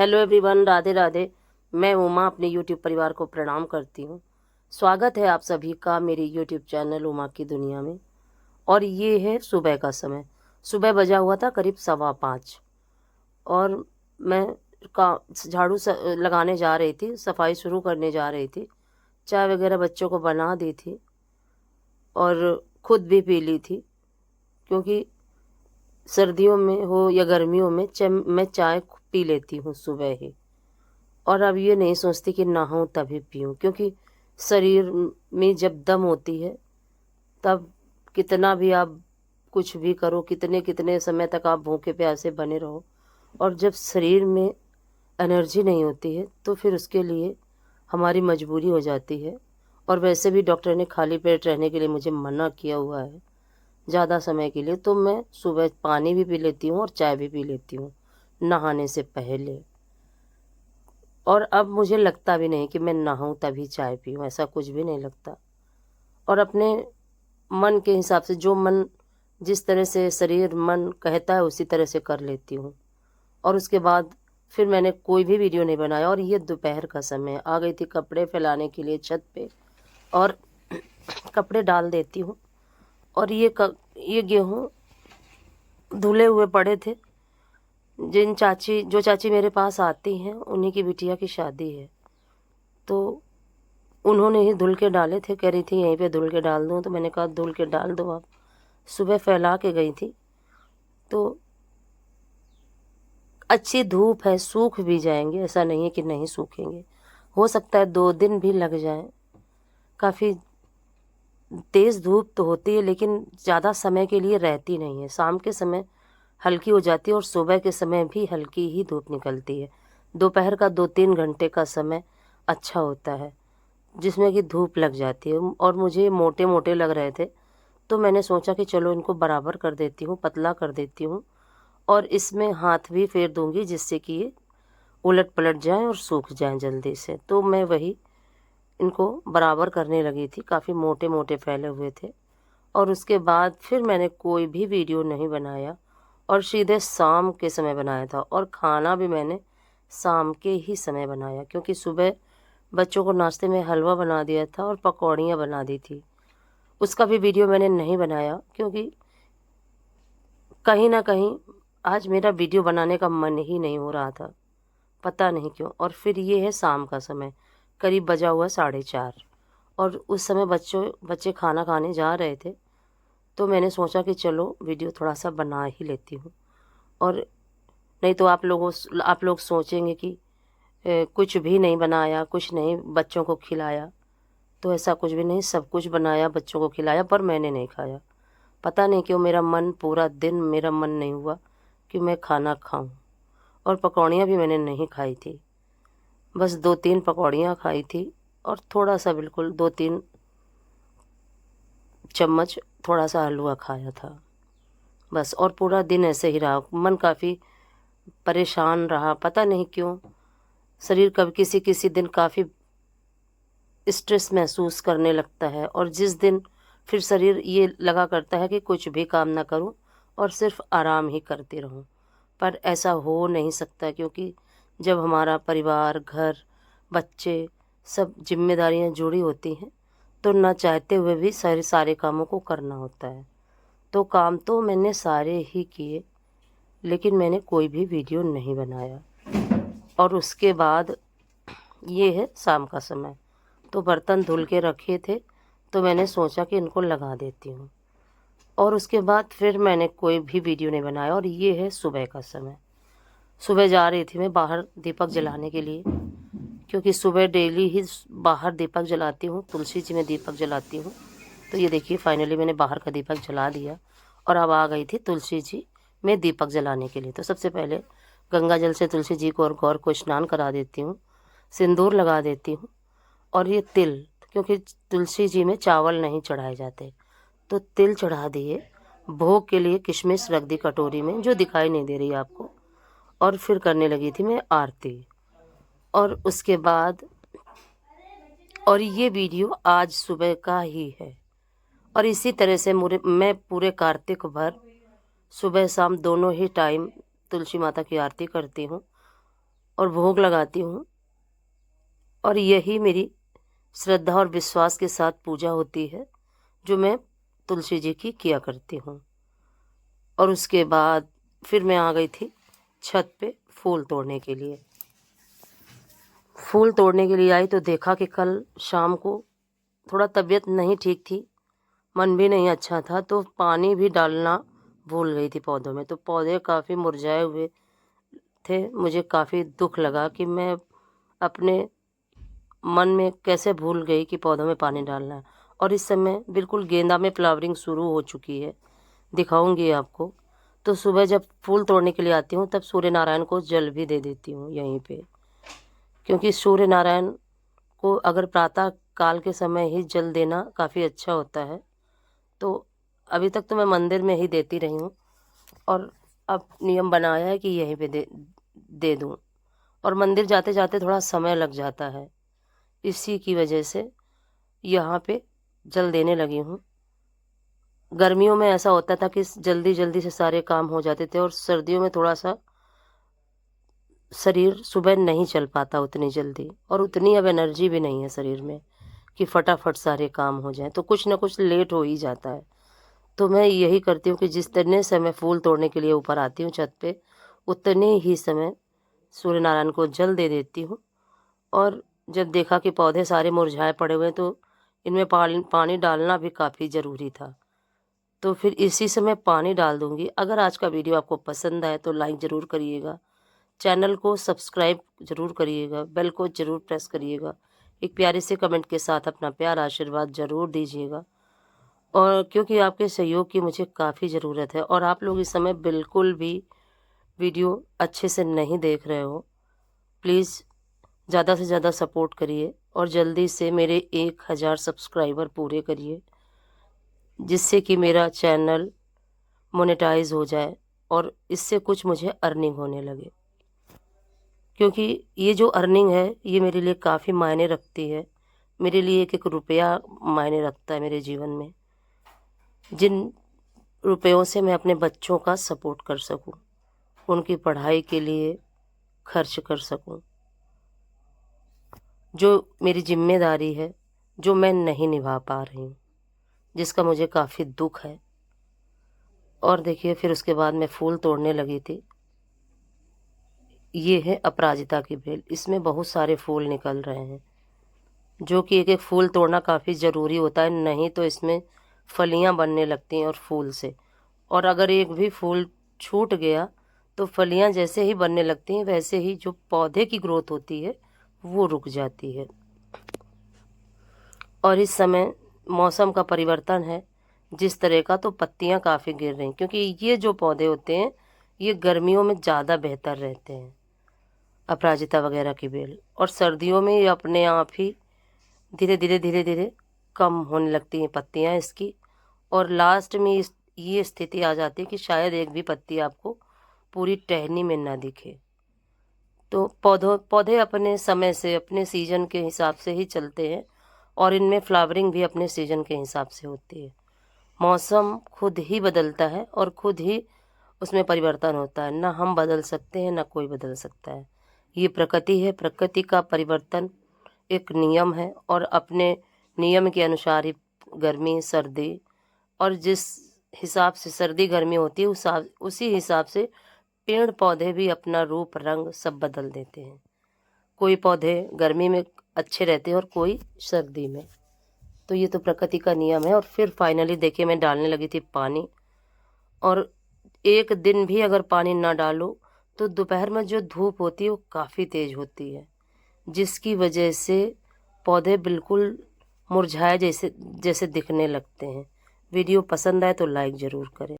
Hello everyone, Radhe Radhe. मैं उमा अपने YouTube परिवार को प्रणाम करती हूँ। स्वागत है आप सभी का मेरे यूट्यूब चैनल उमा की दुनिया में। और ये है सुबह का समय। सुबह बजा हुआ था करीब 5:15 और मैं का झाड़ू लगाने जा रही थी, सफाई शुरू करने जा रही थी। चाय वगैरह बच्चों को बना दी थी और खुद भी पी ली थी, क्योंकि सर्दियों में हो या गर्मियों में मैं चाय पी लेती हूँ सुबह ही। और अब ये नहीं सोचती कि नहाऊं तभी पीऊँ, क्योंकि शरीर में जब दम होती है तब कितना भी आप कुछ भी करो, कितने कितने समय तक आप भूखे प्यासे बने रहो, और जब शरीर में एनर्जी नहीं होती है तो फिर उसके लिए हमारी मजबूरी हो जाती है। और वैसे भी डॉक्टर ने खाली पेट रहने के लिए मुझे मना किया हुआ है ज़्यादा समय के लिए, तो मैं सुबह पानी भी पी लेती हूँ और चाय भी पी लेती हूँ नहाने से पहले। और अब मुझे लगता भी नहीं कि मैं नहाऊं तभी चाय पीऊँ, ऐसा कुछ भी नहीं लगता। और अपने मन के हिसाब से, जो मन जिस तरह से शरीर मन कहता है उसी तरह से कर लेती हूँ। और उसके बाद फिर मैंने कोई भी वीडियो नहीं बनाया। और ये दोपहर का समय, आ गई थी कपड़े फैलाने के लिए छत पे, और कपड़े डाल देती हूँ। और ये गेहूँ धुले हुए पड़े थे। जो चाची मेरे पास आती हैं उन्हीं की बिटिया की शादी है, तो उन्होंने ही धुल के डाले थे। कह रही थी यहीं पे धुल के डाल दूँ, तो मैंने कहा धुल के डाल दो आप। सुबह फैला के गई थी, तो अच्छी धूप है, सूख भी जाएंगे, ऐसा नहीं है कि नहीं सूखेंगे। हो सकता है 2 दिन भी लग जाएं। काफ़ी तेज़ धूप तो होती है लेकिन ज़्यादा समय के लिए रहती नहीं है। शाम के समय हल्की हो जाती है और सुबह के समय भी हल्की ही धूप निकलती है। दोपहर का 2-3 घंटे का समय अच्छा होता है जिसमें कि धूप लग जाती है। और मुझे मोटे मोटे लग रहे थे, तो मैंने सोचा कि चलो इनको बराबर कर देती हूँ, पतला कर देती हूँ, और इसमें हाथ भी फेर दूंगी जिससे कि ये उलट पलट जाएं और सूख जाएं जल्दी से। तो मैं वही इनको बराबर करने लगी थी। काफ़ी मोटे मोटे फैले हुए थे। और उसके बाद फिर मैंने कोई भी वीडियो नहीं बनाया और सीधे शाम के समय बनाया था। और खाना भी मैंने शाम के ही समय बनाया, क्योंकि सुबह बच्चों को नाश्ते में हलवा बना दिया था और पकौड़ियाँ बना दी थी। उसका भी वीडियो मैंने नहीं बनाया, क्योंकि कहीं ना कहीं आज मेरा वीडियो बनाने का मन ही नहीं हो रहा था, पता नहीं क्यों। और फिर ये है शाम का समय, करीब बजा हुआ 4:30, और उस समय बच्चे खाना खाने जा रहे थे, तो मैंने सोचा कि चलो वीडियो थोड़ा सा बना ही लेती हूँ। और नहीं तो आप लोग सोचेंगे कि कुछ भी नहीं बनाया, कुछ नहीं बच्चों को खिलाया। तो ऐसा कुछ भी नहीं, सब कुछ बनाया, बच्चों को खिलाया, पर मैंने नहीं खाया। पता नहीं क्यों पूरा दिन मेरा मन नहीं हुआ कि मैं खाना खाऊं। और पकौड़ियाँ भी मैंने नहीं खाई थी, बस 2-3 पकौड़ियाँ खाई थी। और थोड़ा सा, बिल्कुल 2-3 चम्मच थोड़ा सा हलवा खाया था बस। और पूरा दिन ऐसे ही रहा, मन काफ़ी परेशान रहा, पता नहीं क्यों। शरीर कभी किसी किसी दिन काफ़ी स्ट्रेस महसूस करने लगता है, और जिस दिन फिर शरीर ये लगा करता है कि कुछ भी काम ना करूं और सिर्फ आराम ही करती रहूं। पर ऐसा हो नहीं सकता, क्योंकि जब हमारा परिवार, घर, बच्चे, सब जिम्मेदारियां जुड़ी होती हैं, तो ना चाहते हुए भी सारे सारे कामों को करना होता है। तो काम तो मैंने सारे ही किए, लेकिन मैंने कोई भी वीडियो नहीं बनाया। और उसके बाद ये है शाम का समय, तो बर्तन धुल के रखे थे, तो मैंने सोचा कि इनको लगा देती हूँ। और उसके बाद फिर मैंने कोई भी वीडियो नहीं बनाया। और ये है सुबह का समय। सुबह जा रही थी मैं बाहर दीपक जलाने के लिए, क्योंकि सुबह डेली ही बाहर दीपक जलाती हूँ, तुलसी जी में दीपक जलाती हूँ। तो ये देखिए, फाइनली मैंने बाहर का दीपक जला दिया और अब आ गई थी तुलसी जी में दीपक जलाने के लिए। तो सबसे पहले गंगा जल से तुलसी जी को और गौर को स्नान करा देती हूँ, सिंदूर लगा देती हूँ। और ये तिल, क्योंकि तुलसी जी में चावल नहीं चढ़ाए जाते, तो तिल चढ़ा दिए। भोग के लिए किशमिश रख दी कटोरी में, जो दिखाई नहीं दे रही आपको। और फिर करने लगी थी मैं आरती। और उसके बाद, और ये वीडियो आज सुबह का ही है। और इसी तरह से मैं पूरे कार्तिक भर सुबह शाम दोनों ही टाइम तुलसी माता की आरती करती हूँ। और भोग लगाती हूँ। और यही मेरी श्रद्धा और विश्वास के साथ पूजा होती है जो मैं तुलसी जी की किया करती हूँ। और उसके बाद फिर मैं आ गई थी छत पे फूल तोड़ने के लिए। फूल तोड़ने के लिए आई तो देखा कि कल शाम को थोड़ा तबीयत नहीं ठीक थी, मन भी नहीं अच्छा था, तो पानी भी डालना भूल गई थी पौधों में। तो पौधे काफ़ी मुरझाए हुए थे। मुझे काफ़ी दुख लगा कि मैं अपने मन में कैसे भूल गई कि पौधों में पानी डालना है। और इस समय बिल्कुल गेंदा में फ्लावरिंग शुरू हो चुकी है, दिखाऊंगी आपको। तो सुबह जब फूल तोड़ने के लिए आती हूँ तब सूर्य नारायण को जल भी दे देती हूँ यहीं पे, क्योंकि सूर्य नारायण को अगर प्रातः काल के समय ही जल देना काफ़ी अच्छा होता है। तो अभी तक तो मैं मंदिर में ही देती रही हूँ और अब नियम बनाया है कि यहीं पे दे दूँ। और मंदिर जाते जाते थोड़ा समय लग जाता है, इसी की वजह से यहाँ पे जल देने लगी हूँ। गर्मियों में ऐसा होता था कि जल्दी जल्दी से सारे काम हो जाते थे, और सर्दियों में थोड़ा सा शरीर सुबह नहीं चल पाता उतनी जल्दी, और उतनी अब एनर्जी भी नहीं है शरीर में कि फटाफट सारे काम हो जाएं, तो कुछ ना कुछ लेट हो ही जाता है। तो मैं यही करती हूँ कि जितने समय फूल तोड़ने के लिए ऊपर आती हूँ छत पे, उतने ही समय सूर्य नारायण को जल दे देती हूँ। और जब देखा कि पौधे सारे मुरझाए पड़े हुए हैं तो इनमें पानी डालना भी काफ़ी ज़रूरी था, तो फिर इसी समय पानी डाल दूँगी। अगर आज का वीडियो आपको पसंद आए तो लाइक ज़रूर करिएगा, चैनल को सब्सक्राइब ज़रूर करिएगा, बेल को ज़रूर प्रेस करिएगा, एक प्यारे से कमेंट के साथ अपना प्यार आशीर्वाद ज़रूर दीजिएगा। और क्योंकि आपके सहयोग की मुझे काफ़ी ज़रूरत है, और आप लोग इस समय बिल्कुल भी वीडियो अच्छे से नहीं देख रहे हो, प्लीज़ ज़्यादा से ज़्यादा सपोर्ट करिए और जल्दी से मेरे 1000 सब्सक्राइबर पूरे करिए, जिससे कि मेरा चैनल मोनेटाइज हो जाए और इससे कुछ मुझे अर्निंग होने लगे। क्योंकि ये जो अर्निंग है ये मेरे लिए काफ़ी मायने रखती है, मेरे लिए एक एक रुपया मायने रखता है मेरे जीवन में, जिन रुपयों से मैं अपने बच्चों का सपोर्ट कर सकूं, उनकी पढ़ाई के लिए खर्च कर सकूं। जो मेरी जिम्मेदारी है जो मैं नहीं निभा पा रही हूँ, जिसका मुझे काफ़ी दुख है। और देखिए फिर उसके बाद मैं फूल तोड़ने लगी थी। ये है अपराजिता की बेल, इसमें बहुत सारे फूल निकल रहे हैं, जो कि एक एक फूल तोड़ना काफ़ी ज़रूरी होता है, नहीं तो इसमें फलियां बनने लगती हैं और फूल से। और अगर एक भी फूल छूट गया तो फलियां जैसे ही बनने लगती हैं वैसे ही जो पौधे की ग्रोथ होती है वो रुक जाती है। और इस समय मौसम का परिवर्तन है जिस तरह का, तो पत्तियां काफ़ी गिर रही, क्योंकि ये जो पौधे होते हैं ये गर्मियों में ज़्यादा बेहतर रहते हैं, अपराजिता वगैरह की बेल। और सर्दियों में ये अपने आप ही धीरे धीरे धीरे धीरे कम होने लगती हैं पत्तियां इसकी, और लास्ट में ये स्थिति आ जाती है कि शायद एक भी पत्ती आपको पूरी टहनी में ना दिखे। तो पौधे अपने समय से अपने सीजन के हिसाब से ही चलते हैं, और इनमें फ्लावरिंग भी अपने सीजन के हिसाब से होती है। मौसम खुद ही बदलता है और खुद ही उसमें परिवर्तन होता है, ना हम बदल सकते हैं ना कोई बदल सकता है। ये प्रकृति है, प्रकृति का परिवर्तन एक नियम है, और अपने नियम के अनुसार ही गर्मी सर्दी, और जिस हिसाब से सर्दी गर्मी होती है उसी हिसाब से पेड़ पौधे भी अपना रूप रंग सब बदल देते हैं। कोई पौधे गर्मी में अच्छे रहते हैं और कोई सर्दी में, तो ये तो प्रकृति का नियम है। और फिर फाइनली देखिए मैं डालने लगी थी पानी, और एक दिन भी अगर पानी ना डालो तो दोपहर में जो धूप होती है वो काफ़ी तेज़ होती है, जिसकी वजह से पौधे बिल्कुल मुरझाए जैसे जैसे दिखने लगते हैं। वीडियो पसंद आए तो लाइक ज़रूर करें।